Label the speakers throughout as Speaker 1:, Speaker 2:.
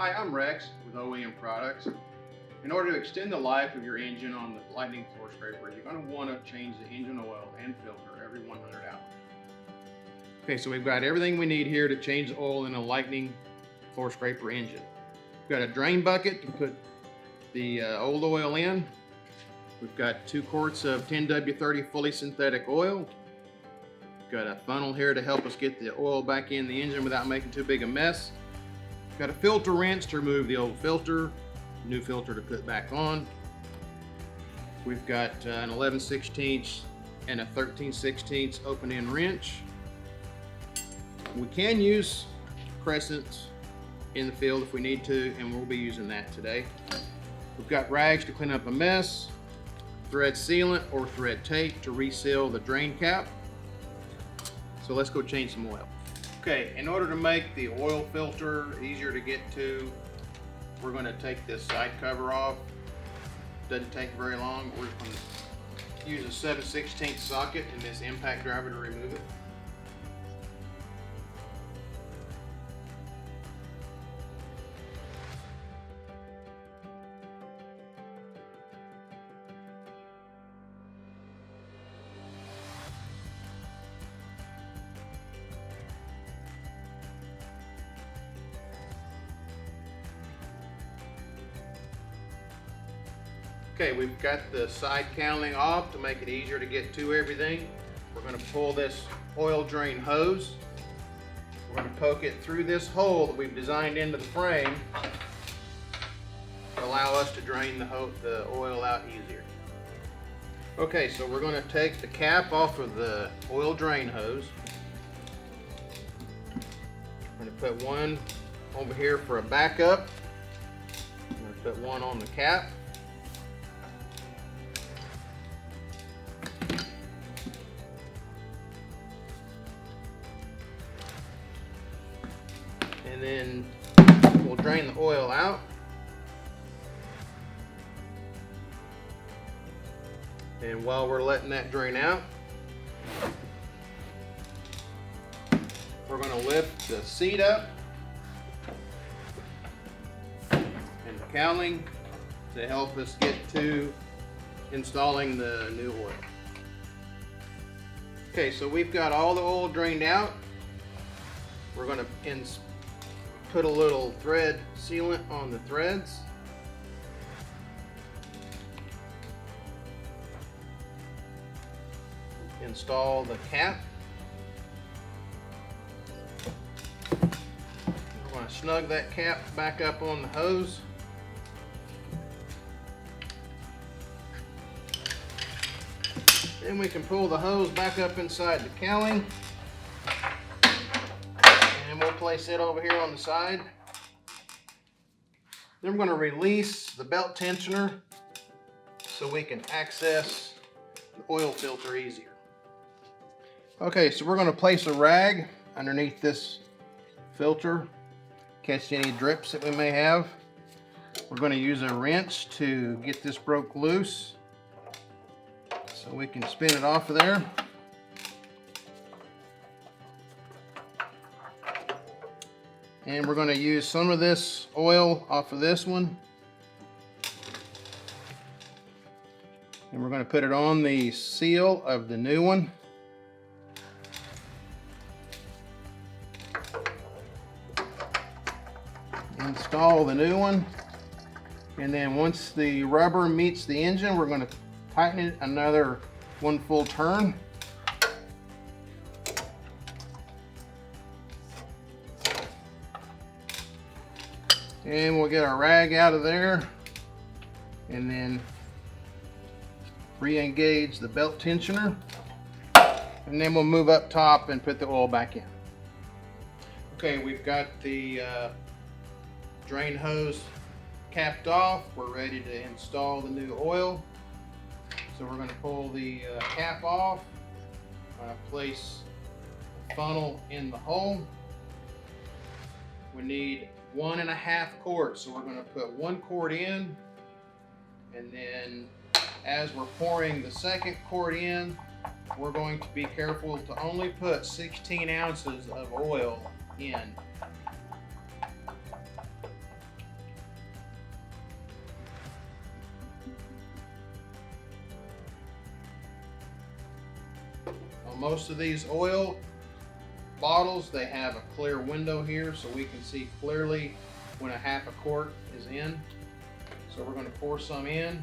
Speaker 1: Hi, I'm Rex with OEM Products. In order to extend the life of your engine on the Lightning floor scraper, you're going to want to change the engine oil and filter every 100 hours. Okay, so we've got everything we need here to change the oil in a Lightning floor scraper engine. We've got a drain bucket to put the old oil in. We've got 2 quarts of 10W30 fully synthetic oil. We've got a funnel here to help us get the oil back in the engine without making too big a mess. Got a filter rinse to remove the old filter, new filter to put back on. We've got an 11/16 and a 13/16 open end wrench. We can use crescents in the field if we need to, and we'll be using that today. We've got rags to clean up a mess, thread sealant or thread tape to reseal the drain cap. So let's go change some oil. Okay, in order to make the oil filter easier to get to, we're going to take this side cover off. Doesn't take very long. We're going to use a 7/16 socket in this impact driver to remove it. Okay, we've got the side cowling off to make it easier to get to everything. We're going to pull this oil drain hose. We're going to poke it through this hole that we've designed into the frame to allow us to drain the oil out easier. Okay, so we're going to take the cap off of the oil drain hose. I'm going to put one over here for a backup. I'm going to put one on the cap. And then we'll drain the oil out. And while we're letting that drain out, we're going to lift the seat up and the cowling to help us get to installing the new oil. Okay, so we've got all the oil drained out. We're going to put a little thread sealant on the threads. Install the cap. We're going to snug that cap back up on the hose. Then we can pull the hose back up inside the cowling. And we'll place it over here on the side. Then we're going to release the belt tensioner so we can access the oil filter easier. Okay, so we're going to place a rag underneath this filter, catch any drips that we may have. We're going to use a wrench to get this broke loose so we can spin it off of there. And we're going to use some of this oil off of this one. And we're going to put it on the seal of the new one. Install the new one. And then once the rubber meets the engine, we're going to tighten it another 1 full turn. And we'll get our rag out of there and then re-engage the belt tensioner, and then we'll move up top and put the oil back in. Okay, we've got the drain hose capped off. We're ready to install the new oil. So we're going to pull the cap off, place the funnel in the hole. We need 1.5 quarts, so we're going to put 1 quart in, and then as we're pouring the 2nd quart in, we're going to be careful to only put 16 ounces of oil in. On most of these oil bottles, they have a clear window here so we can see clearly when a half a quart is in. So we're going to pour some in.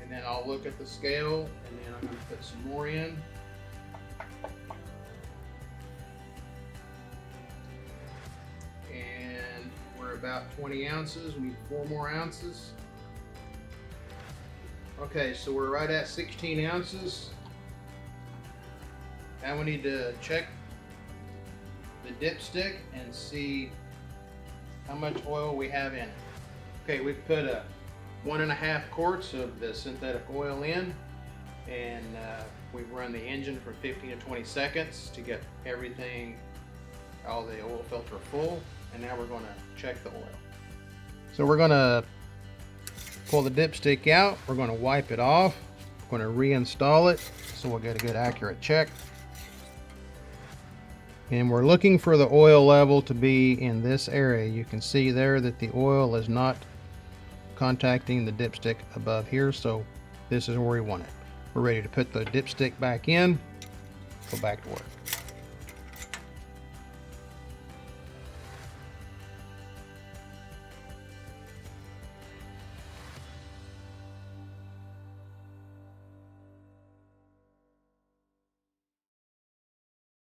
Speaker 1: And then I'll look at the scale, and then I'm going to put some more in. And we're about 20 ounces. We need 4 more ounces. Okay, so we're right at 16 ounces. Now we need to check the dipstick and see how much oil we have in it. Okay, we've put 1.5 quarts of the synthetic oil in, and we've run the engine for 15 to 20 seconds to get everything, all the oil filter full, and now we're going to check the oil. So we're going to pull the dipstick out, we're going to wipe it off, we're going to reinstall it so we'll get a good accurate check. And we're looking for the oil level to be in this area. You can see there that the oil is not contacting the dipstick above here, so this is where we want it. We're ready to put the dipstick back in, go back to work.